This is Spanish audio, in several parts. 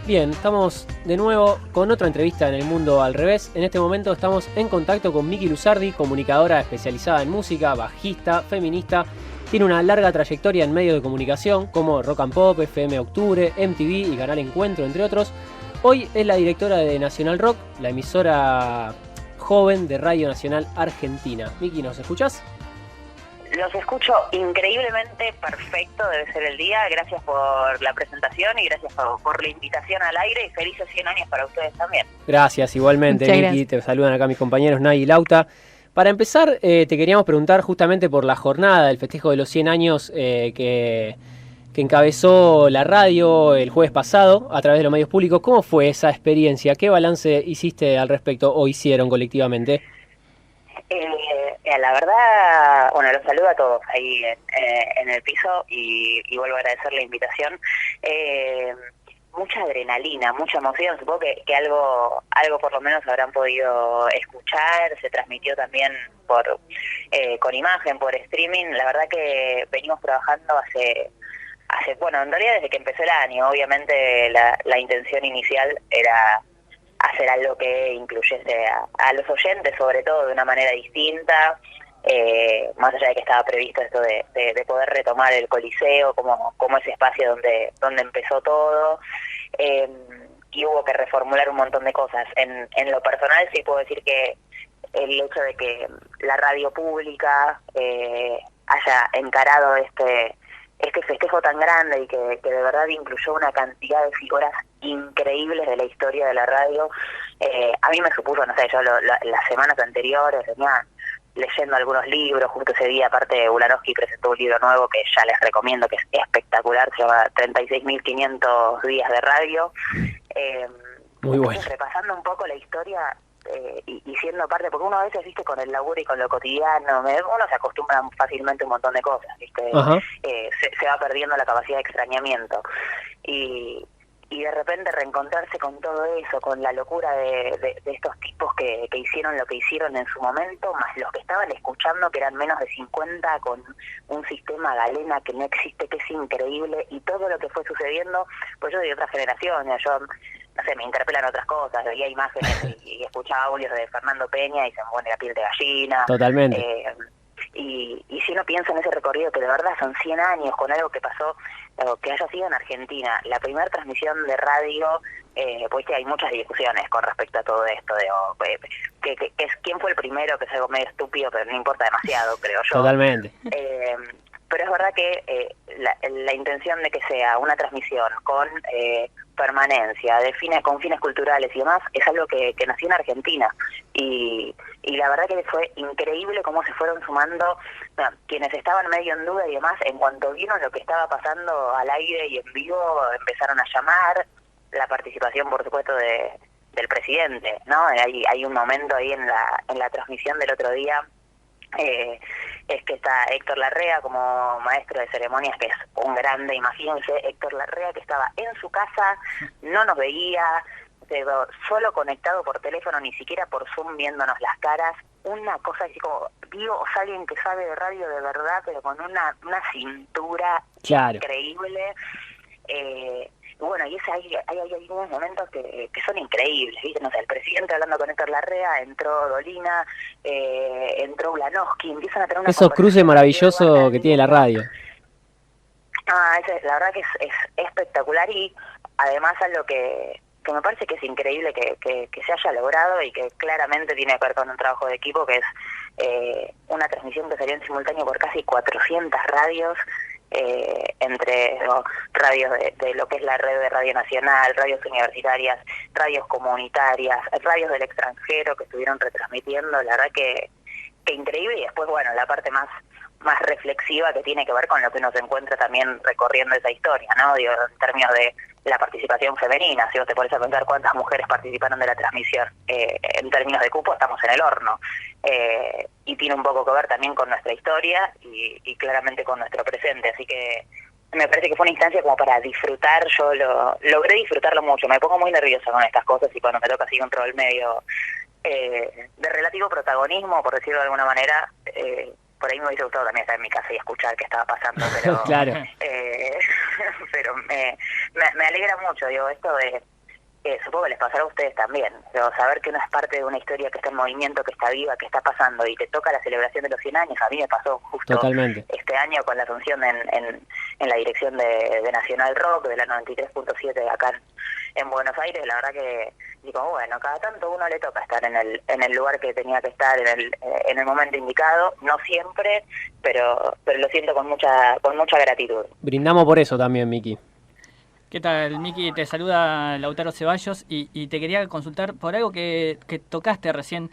Bien, estamos de nuevo con otra entrevista en El Mundo al Revés. En este momento estamos en contacto con Miki Luzardi, comunicadora especializada en música, bajista, feminista. Tiene una larga trayectoria en medios de comunicación como Rock and Pop, FM Octubre, MTV y Canal Encuentro, entre otros. Hoy es la directora de Nacional Rock, la emisora joven de Radio Nacional Argentina. Miki, ¿nos escuchás? Los escucho increíblemente perfecto, debe ser el día. Gracias por la presentación y gracias por la invitación al aire y felices 100 años para ustedes también. Gracias, igualmente, Muchas Miki. gracias. Te saludan acá mis compañeros Nay y Lauta. Para empezar, te queríamos preguntar justamente por la jornada del festejo de los 100 años que encabezó la radio el jueves pasado a través de los medios públicos. ¿Cómo fue esa experiencia? ¿Qué balance hiciste al respecto o hicieron colectivamente? La verdad, bueno, los saludo a todos ahí en el piso y vuelvo a agradecer la invitación. Mucha adrenalina, mucha emoción, supongo que algo por lo menos habrán podido escuchar, se transmitió también con imagen, por streaming. La verdad que venimos trabajando bueno, en realidad desde que empezó el año. Obviamente la intención inicial era hacer algo que incluyese a los oyentes, sobre todo de una manera distinta, más allá de que estaba previsto esto de poder retomar el Coliseo como ese espacio donde empezó todo, y hubo que reformular un montón de cosas. En lo personal sí puedo decir que el hecho de que la radio pública haya encarado este festejo tan grande y que de verdad incluyó una cantidad de figuras increíbles de la historia de la radio, a mí me supuso, no sé, yo las semanas anteriores venía leyendo algunos libros. Justo ese día, aparte, Ulanowski presentó un libro nuevo que ya les recomiendo, que es espectacular, se llama 36.500 días de radio. Muy bueno. Entonces, repasando un poco la historia, y siendo parte, porque uno a veces, viste, con el laburo y con lo cotidiano, uno se acostumbra fácilmente a un montón de cosas, viste. Se va perdiendo la capacidad de extrañamiento y de repente reencontrarse con todo eso, con la locura de estos tipos que hicieron lo que hicieron en su momento, más los que estaban escuchando, que eran menos de 50, con un sistema galena que no existe, que es increíble, y todo lo que fue sucediendo. Pues yo de otra generación, yo no sé, me interpelan otras cosas, veía imágenes y escuchaba audios de Fernando Peña y se me pone la piel de gallina. Totalmente. Y si uno piensa en ese recorrido, que de verdad son 100 años, con algo que pasó, que haya sido en Argentina, la primera transmisión de radio, pues que hay muchas discusiones con respecto a todo esto, quién fue el primero, que es algo medio estúpido, pero no importa demasiado, creo yo. Totalmente. Pero es verdad que la intención de que sea una transmisión con permanencia, con fines culturales y demás, es algo que nació en Argentina. Y la verdad que fue increíble cómo se fueron sumando quienes estaban medio en duda y demás. En cuanto vieron lo que estaba pasando al aire y en vivo, empezaron a llamar. La participación, por supuesto, del presidente, ¿no? Hay un momento ahí en la transmisión del otro día, es que está Héctor Larrea como maestro de ceremonias, que es un grande. Imagínense, Héctor Larrea, que estaba en su casa, no nos veía, solo conectado por teléfono, ni siquiera por Zoom, viéndonos las caras. Una cosa así como, digo, alguien que sabe de radio de verdad, pero con una cintura increíble. Bueno, y hay algunos momentos que son increíbles, ¿viste? No sé, el presidente hablando con Héctor Larrea, entró Dolina, entró Ulanowski, empiezan a tener una esos cruces maravillosos que tiene la radio. La verdad que es espectacular, y además algo que me parece que es increíble que se haya logrado y que claramente tiene que ver con un trabajo de equipo, que es una transmisión que salió en simultáneo por casi 400 radios, entre radios de lo que es la red de Radio Nacional, radios universitarias, radios comunitarias, radios del extranjero que estuvieron retransmitiendo. La verdad que increíble. Y después, bueno, la parte más reflexiva, que tiene que ver con lo que nos encuentra también recorriendo esa historia, ¿no? Digo, en términos de la participación femenina, si vos te pones a pensar cuántas mujeres participaron de la transmisión, en términos de cupo estamos en el horno, y tiene un poco que ver también con nuestra historia y claramente con nuestro presente. Así que me parece que fue una instancia como para disfrutar. Yo logré disfrutarlo mucho. Me pongo muy nerviosa con estas cosas, y cuando me toca así un rol medio de relativo protagonismo, por decirlo de alguna manera, por ahí me hubiese gustado también estar en mi casa y escuchar qué estaba pasando, pero Claro. pero me alegra mucho, digo, esto de supongo que les pasará a ustedes también, pero saber que uno es parte de una historia que está en movimiento, que está viva, que está pasando, y te toca la celebración de los 100 años. A mí me pasó justo Totalmente. este año con la asunción en la dirección de Nacional Rock, de la 93.7 acá en Buenos Aires. La verdad que digo, bueno, cada tanto uno le toca estar en el lugar que tenía que estar, en el momento indicado, no siempre, pero lo siento con mucha gratitud. Brindamos por eso también, Miki. ¿Qué tal, Miki? Te saluda Lautaro Ceballos y te quería consultar por algo que tocaste recién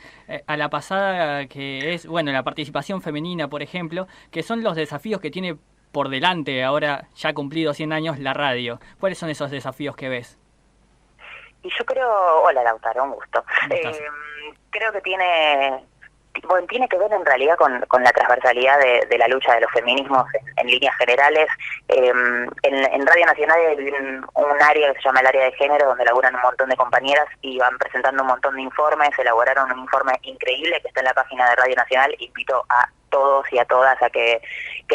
a la pasada, que es, bueno, la participación femenina, por ejemplo, que son los desafíos que tiene por delante, ahora ya cumplido 100 años, la radio. ¿Cuáles son esos desafíos que ves? Y yo creo... Hola, Lautaro, un gusto. Creo que tiene que ver en realidad con la transversalidad de la lucha de los feminismos en líneas generales. En Radio Nacional hay un área que se llama el área de género, donde laburan un montón de compañeras y van presentando un montón de informes. Elaboraron un informe increíble que está en la página de Radio Nacional. Invito a todos y a todas a que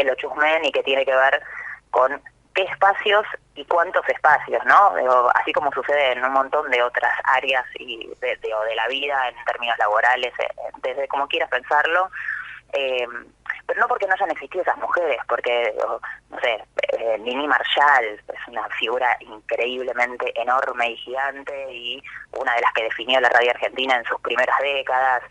lo chusmen, y que tiene que ver con qué espacios y cuántos espacios, ¿no? Así como sucede en un montón de otras áreas y de la vida en términos laborales, desde como quieras pensarlo, pero no porque no hayan existido esas mujeres, porque, no sé, Nini Marshall es una figura increíblemente enorme y gigante, y una de las que definió la radio argentina en sus primeras décadas.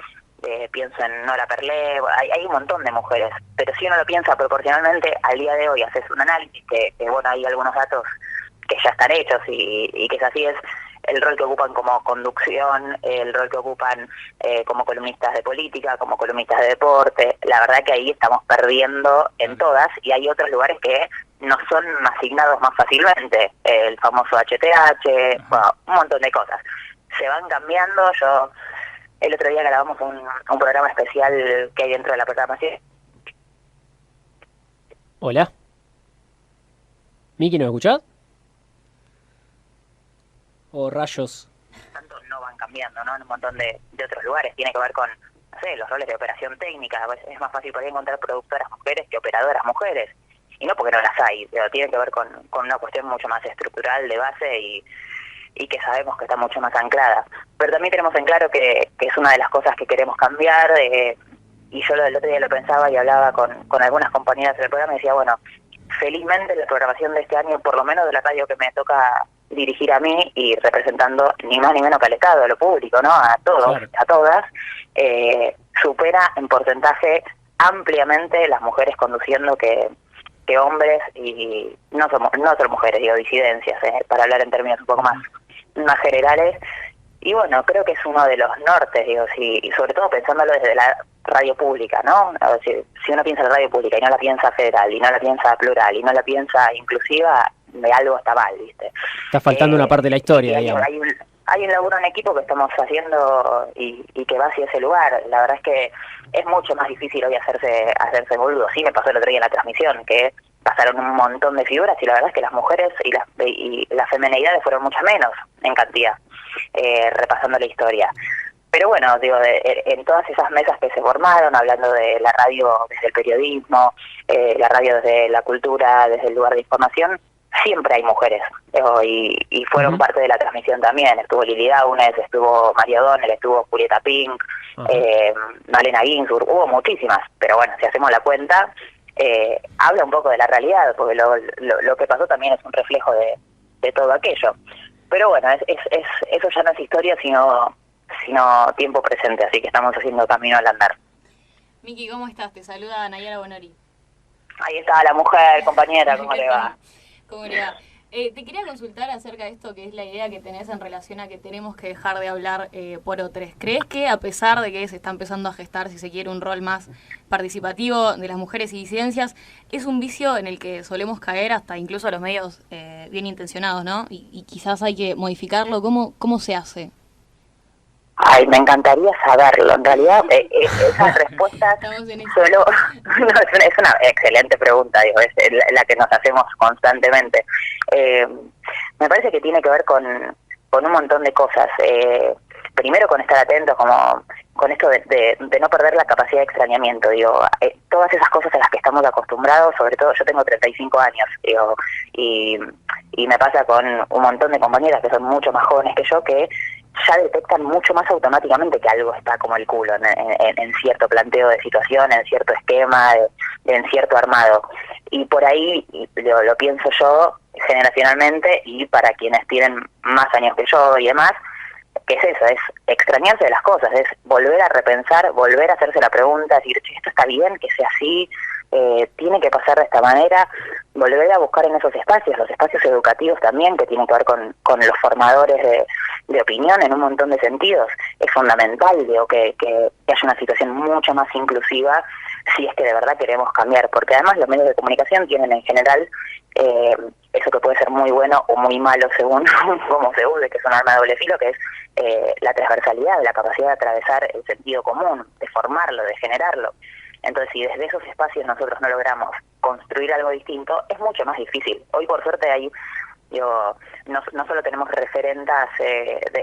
Pienso en Nora Perlé, hay un montón de mujeres, pero si uno lo piensa proporcionalmente, al día de hoy haces un análisis que bueno, hay algunos datos que ya están hechos y que es así, es el rol que ocupan como conducción, el rol que ocupan como columnistas de política, como columnistas de deporte. La verdad que ahí estamos perdiendo en todas, y hay otros lugares que no son asignados más fácilmente, el famoso HTH, bueno, un montón de cosas. Se van cambiando. Yo el otro día grabamos un programa especial que hay dentro de la programación. Hola. Miki, ¿nos escuchás? Oh, rayos. Tanto no van cambiando, ¿no? En un montón de otros lugares. Tiene que ver con, no sé, los roles de operación técnica. Es más fácil por ahí encontrar productoras mujeres que operadoras mujeres. Y no porque no las hay, pero tiene que ver con una cuestión mucho más estructural de base y que sabemos que está mucho más anclada. Pero también tenemos en claro que es una de las cosas que queremos cambiar, y yo el otro día lo pensaba y hablaba con algunas compañeras del programa y decía, bueno, felizmente la programación de este año, por lo menos de la radio que me toca dirigir a mí, y representando ni más ni menos que al Estado, a lo público, ¿no? A todos, claro, a todas, supera en porcentaje ampliamente las mujeres conduciendo que hombres, y no solo mujeres, digo, disidencias, para hablar en términos un poco más generales. Y bueno, creo que es uno de los nortes, digo, y sobre todo pensándolo desde la radio pública, ¿no? Es decir, si uno piensa en la radio pública y no la piensa federal, y no la piensa plural, y no la piensa inclusiva, algo está mal, ¿viste? Está faltando una parte de la historia, digamos. Hay un laburo en equipo que estamos haciendo y que va hacia ese lugar. La verdad es que es mucho más difícil hoy hacerse boludo. Sí, me pasó el otro día en la transmisión, que pasaron un montón de figuras, y la verdad es que las mujeres y las femenidades fueron muchas menos en cantidad, repasando la historia. Pero bueno, digo, en todas esas mesas que se formaron, hablando de la radio desde el periodismo, la radio desde la cultura, desde el lugar de información, siempre hay mujeres, y fueron parte de la transmisión también. Estuvo Lili Downes, estuvo María O'Donnell, estuvo Julieta Pink, Malena Ginsburg, hubo muchísimas, pero bueno, si hacemos la cuenta, habla un poco de la realidad, porque lo que pasó también es un reflejo de todo aquello. Pero bueno, eso ya no es historia, sino tiempo presente, así que estamos haciendo camino al andar. Miki, ¿cómo estás? Te saluda Nayara Bonori. Ahí está la mujer, compañera, ¿cómo le va? ¿Cómo le va? Te quería consultar acerca de esto, que es la idea que tenés en relación a que tenemos que dejar de hablar por otros. ¿Crees que, a pesar de que se está empezando a gestar, si se quiere, un rol más participativo de las mujeres y disidencias, es un vicio en el que solemos caer hasta incluso los medios bien intencionados, ¿no? Y quizás hay que modificarlo. ¿Cómo se hace? Ay, me encantaría saberlo. En realidad, esas respuestas solo... No, es una excelente pregunta, digo, es la que nos hacemos constantemente. Me parece que tiene que ver con un montón de cosas. primero con estar atentos, como con esto de no perder la capacidad de extrañamiento, digo, todas esas cosas a las que estamos acostumbrados, sobre todo yo tengo 35 años, digo, y me pasa con un montón de compañeras que son mucho más jóvenes que yo, que ya detectan mucho más automáticamente que algo está como el culo en cierto planteo de situación, en cierto esquema, en cierto armado. Y por ahí lo pienso yo generacionalmente, y para quienes tienen más años que yo y demás, que es eso, es extrañarse de las cosas, es volver a repensar, volver a hacerse la pregunta, decir, che, esto está bien que sea así, tiene que pasar de esta manera, volver a buscar en esos espacios, los espacios educativos también, que tienen que ver con los formadores de opinión en un montón de sentidos. Es fundamental, digo, que haya una situación mucho más inclusiva si es que de verdad queremos cambiar, porque además los medios de comunicación tienen en general eso que puede ser muy bueno o muy malo según cómo se use, que es un arma de doble filo, que es la transversalidad, la capacidad de atravesar el sentido común, de formarlo, de generarlo. Entonces, si desde esos espacios nosotros no logramos construir algo distinto, es mucho más difícil. Hoy, por suerte, no solo tenemos referentas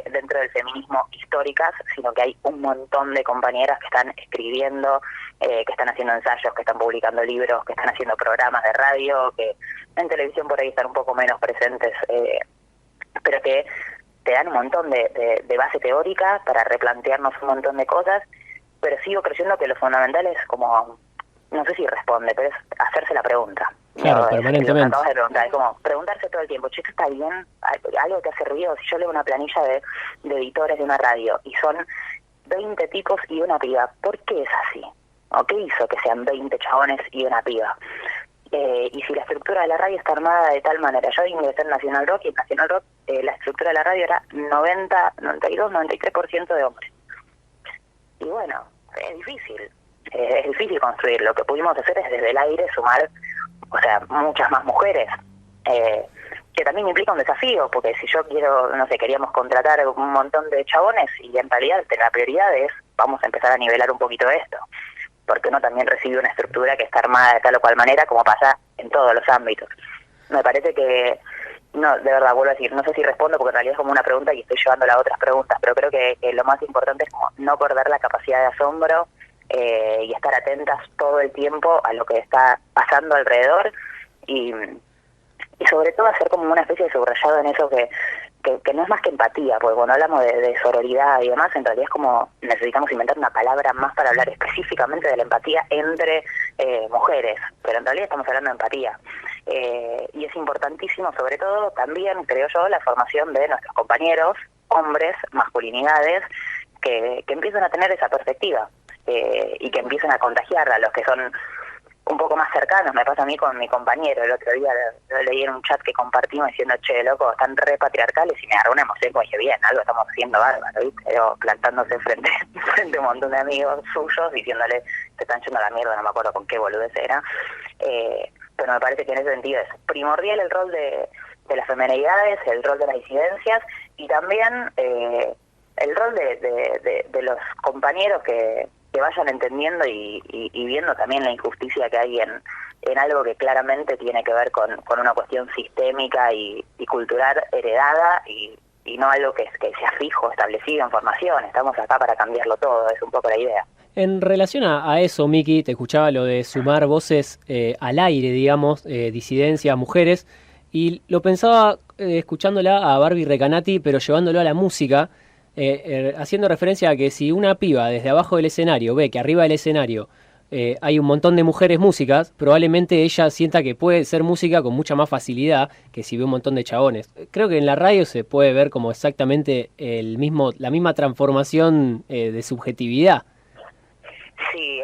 dentro del feminismo históricas, sino que hay un montón de compañeras que están escribiendo, que están haciendo ensayos, que están publicando libros, que están haciendo programas de radio, que en televisión por ahí están un poco menos presentes, pero que te dan un montón de base teórica para replantearnos un montón de cosas. Pero sigo creyendo que lo fundamental es como, no sé si responde, pero es hacerse la pregunta. Claro, ¿no? permanentemente. Acabas de preguntar, es como preguntarse todo el tiempo, che, ¿esto está bien? Algo que hace ruido. Si yo leo una planilla de editores de una radio y son 20 tipos y una piba, ¿por qué es así? ¿O qué hizo que sean 20 chabones y una piba? Y si la estructura de la radio está armada de tal manera, yo ingresé en Nacional Rock, y en Nacional Rock la estructura de la radio era 90, 92, 93% de hombres. Y bueno, es difícil construir. Lo que pudimos hacer es desde el aire sumar, o sea, muchas más mujeres, que también implica un desafío, porque si yo queríamos contratar un montón de chabones, y en realidad la prioridad es, vamos a empezar a nivelar un poquito esto, porque uno también recibe una estructura que está armada de tal o cual manera, como pasa en todos los ámbitos. Me parece que, no, de verdad, vuelvo a decir, no sé si respondo, porque en realidad es como una pregunta y estoy llevándola a otras preguntas, pero creo que lo más importante es como no perder la capacidad de asombro, y estar atentas todo el tiempo a lo que está pasando alrededor, y sobre todo hacer como una especie de subrayado en eso que no es más que empatía, porque cuando hablamos de sororidad y demás, en realidad es como necesitamos inventar una palabra más para hablar específicamente de la empatía entre mujeres, pero en realidad estamos hablando de empatía. Y es importantísimo, sobre todo, también, creo yo, la formación de nuestros compañeros, hombres, masculinidades, que empiezan a tener esa perspectiva, y que empiezan a contagiar a los que son un poco más cercanos. Me pasa a mí con mi compañero, el otro día lo leí en un chat que compartimos diciendo, che, loco, están re patriarcales, y me agarró una emoción, como dije, bien, algo estamos haciendo bárbaro, ¿viste? Pero plantándose frente a un montón de amigos suyos, diciéndole, se están yendo a la mierda, no me acuerdo con qué boludez era. Pero me parece que en ese sentido es primordial el rol de las femenidades, el rol de las disidencias, y también el rol de los compañeros que vayan entendiendo y viendo también la injusticia que hay en algo que claramente tiene que ver con una cuestión sistémica y cultural heredada, y no algo que sea fijo, establecido en formación. Estamos acá para cambiarlo todo, es un poco la idea. En relación a eso, Miki, te escuchaba lo de sumar voces al aire, digamos, disidencias, mujeres, y lo pensaba escuchándola a Barbie Recanati, pero llevándolo a la música, haciendo referencia a que si una piba desde abajo del escenario ve que arriba del escenario hay un montón de mujeres músicas, probablemente ella sienta que puede ser música con mucha más facilidad que si ve un montón de chabones. Creo que en la radio se puede ver como exactamente la misma transformación de subjetividad. Sí,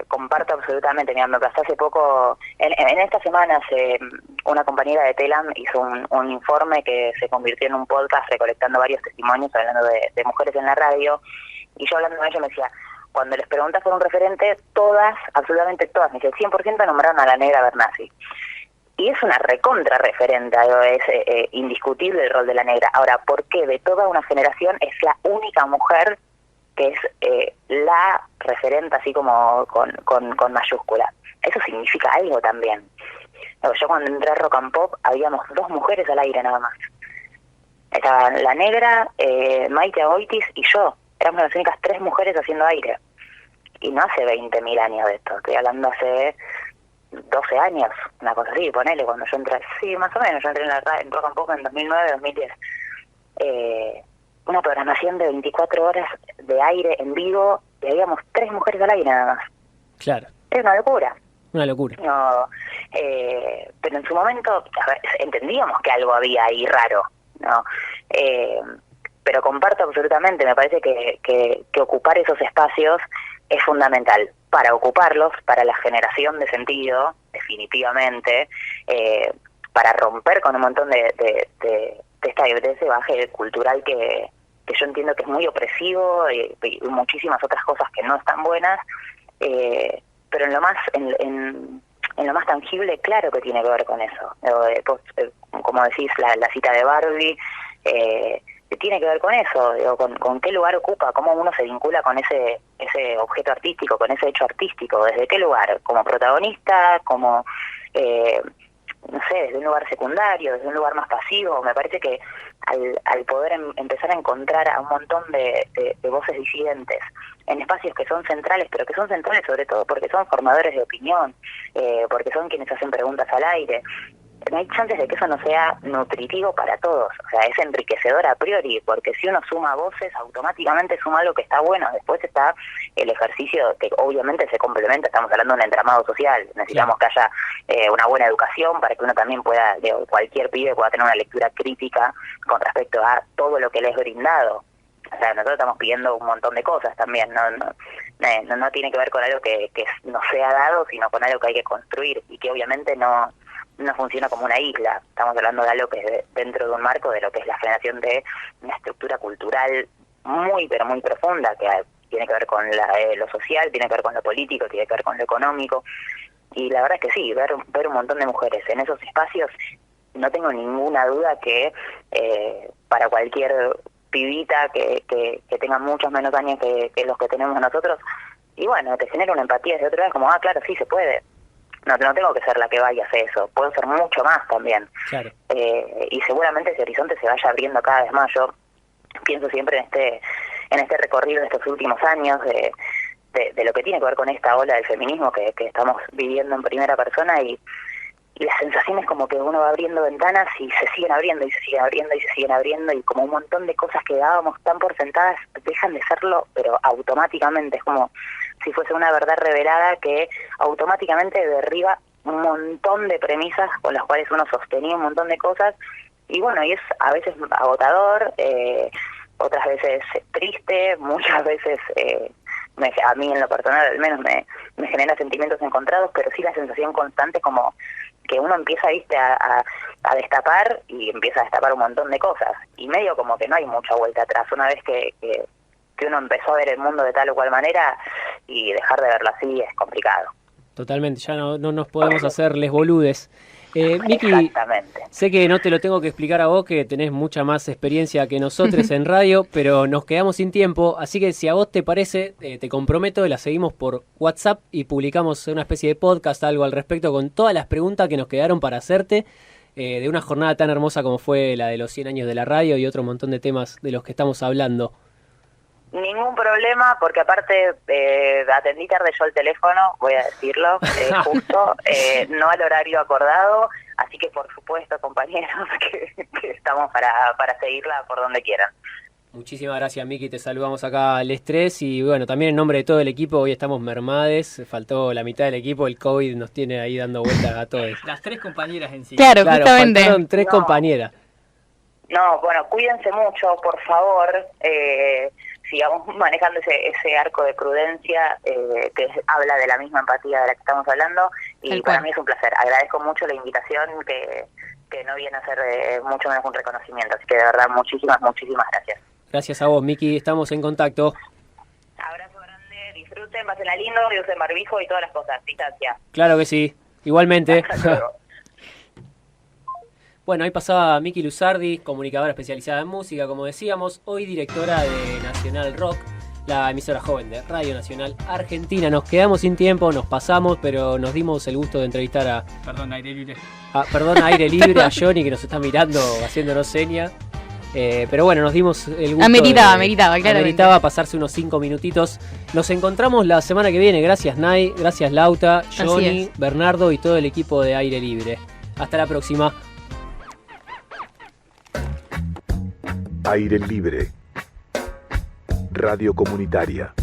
comparto absolutamente. Mira, me pasó hace poco, en estas semanas, una compañera de Telam hizo un informe que se convirtió en un podcast recolectando varios testimonios hablando de mujeres en la radio, y yo hablando con ella me decía, cuando les preguntas por un referente, absolutamente todas, me dice, el 100% nombraron a la Negra Bernasi. Y es una recontra referente, es indiscutible el rol de la Negra. Ahora, ¿por qué de toda una generación es la única mujer que es la referente, así como con mayúscula? Eso significa algo también. Yo cuando entré a Rock and Pop habíamos 2 mujeres al aire nada más. Estaba la negra, Maite Aboitis y yo. Éramos las únicas 3 mujeres haciendo aire. Y no hace 20.000 años de esto, estoy hablando hace 12 años, una cosa así, ponele, cuando yo entré, sí, más o menos, yo entré en Rock and Pop en 2009, 2010. Una programación de 24 horas de aire en vivo, y habíamos 3 mujeres al aire nada más. Claro. Es una locura. Una locura. No, pero en su momento a ver, entendíamos que algo había ahí raro, ¿no? Pero comparto absolutamente, me parece que ocupar esos espacios es fundamental para ocuparlos, para la generación de sentido, definitivamente, para romper con un montón de ese baje cultural que yo entiendo que es muy opresivo y muchísimas otras cosas que no están buenas, pero en lo más tangible, claro que tiene que ver con eso. Como decís, la cita de Barbie, tiene que ver con eso, digo, con qué lugar ocupa, cómo uno se vincula con ese objeto artístico, con ese hecho artístico, desde qué lugar, como protagonista, como, no sé, desde un lugar secundario, desde un lugar más pasivo. Me parece que al poder empezar a encontrar a un montón de voces disidentes en espacios que son centrales, pero que son centrales sobre todo porque son formadores de opinión, porque son quienes hacen preguntas al aire, no hay chances de que eso no sea nutritivo para todos. O sea, es enriquecedor a priori, porque si uno suma voces, automáticamente suma algo que está bueno. Después está el ejercicio que obviamente se complementa, estamos hablando de un entramado social, necesitamos que haya una buena educación para que uno también pueda, cualquier pibe pueda tener una lectura crítica con respecto a todo lo que le es brindado. O sea, nosotros estamos pidiendo un montón de cosas también, no tiene que ver con algo que no sea dado, sino con algo que hay que construir y que obviamente no funciona como una isla. Estamos hablando de algo que es dentro de un marco de lo que es la generación de una estructura cultural muy, pero muy profunda, que tiene que ver con lo social, tiene que ver con lo político, tiene que ver con lo económico. Y la verdad es que sí, ver un montón de mujeres en esos espacios, no tengo ninguna duda que para cualquier pibita que tenga muchos menos años que los que tenemos nosotros, y bueno, te genera una empatía desde otro lado, como, claro, sí se puede. No tengo que ser la que vaya a hacer eso, puedo ser mucho más también. Claro. Y seguramente ese horizonte se vaya abriendo cada vez más. Yo pienso siempre en este recorrido de estos últimos años de lo que tiene que ver con esta ola del feminismo que estamos viviendo en primera persona, y la sensación es como que uno va abriendo ventanas y se siguen abriendo y se siguen abriendo y se siguen abriendo, y como un montón de cosas que dábamos tan por sentadas dejan de serlo, pero automáticamente. Es como si fuese una verdad revelada que automáticamente derriba un montón de premisas con las cuales uno sostenía un montón de cosas, y bueno, y es a veces agotador, otras veces triste, muchas veces a mí en lo personal al menos me genera sentimientos encontrados, pero sí la sensación constante como que uno empieza, viste, a destapar, y empieza a destapar un montón de cosas, y medio como que no hay mucha vuelta atrás. Una vez que uno empezó a ver el mundo de tal o cual manera, y dejar de verlo así es complicado. Totalmente, ya no nos podemos hacerles boludes. Miki, Exactamente. sé que no te lo tengo que explicar a vos, que tenés mucha más experiencia que nosotros en radio, pero nos quedamos sin tiempo, así que si a vos te parece, te comprometo, la seguimos por WhatsApp y publicamos una especie de podcast, algo al respecto, con todas las preguntas que nos quedaron para hacerte, de una jornada tan hermosa como fue la de los 100 años de la radio y otro montón de temas de los que estamos hablando. Ningún problema, porque aparte atendí tarde yo el teléfono, voy a decirlo, justo, no al horario acordado, así que por supuesto, compañeros, que estamos para seguirla por donde quieran. Muchísimas gracias, Miki, te saludamos acá al estrés, y bueno, también en nombre de todo el equipo, hoy estamos mermades, faltó la mitad del equipo, el COVID nos tiene ahí dando vueltas a todos. Las 3 compañeras en sí. Claro, justamente. Faltaron 3 compañeras. No, bueno, cuídense mucho, por favor, sigamos manejando ese arco de prudencia que habla de la misma empatía de la que estamos hablando, y para mí es un placer. Agradezco mucho la invitación, que no viene a ser mucho menos un reconocimiento, así que de verdad muchísimas gracias. Gracias a vos, Miki, estamos en contacto. Abrazo grande, disfruten, pásenla lindo, y usen barbijo y todas las cosas, distancia. Claro que sí, igualmente. Hasta luego. Bueno, ahí pasaba Miki Luzardi, comunicadora especializada en música, como decíamos, hoy directora de Nacional Rock, la emisora joven de Radio Nacional Argentina. Nos quedamos sin tiempo, nos pasamos, pero nos dimos el gusto de entrevistar a... Perdón, aire libre. a Aire Libre, a Johnny, que nos está mirando, haciéndonos seña. Pero bueno, nos dimos el gusto. Ameritaba, claramente. Ameritaba pasarse unos 5 minutitos. Nos encontramos la semana que viene. Gracias, Nay. Gracias, Lauta, Johnny, Bernardo y todo el equipo de Aire Libre. Hasta la próxima. Aire Libre. Radio Comunitaria.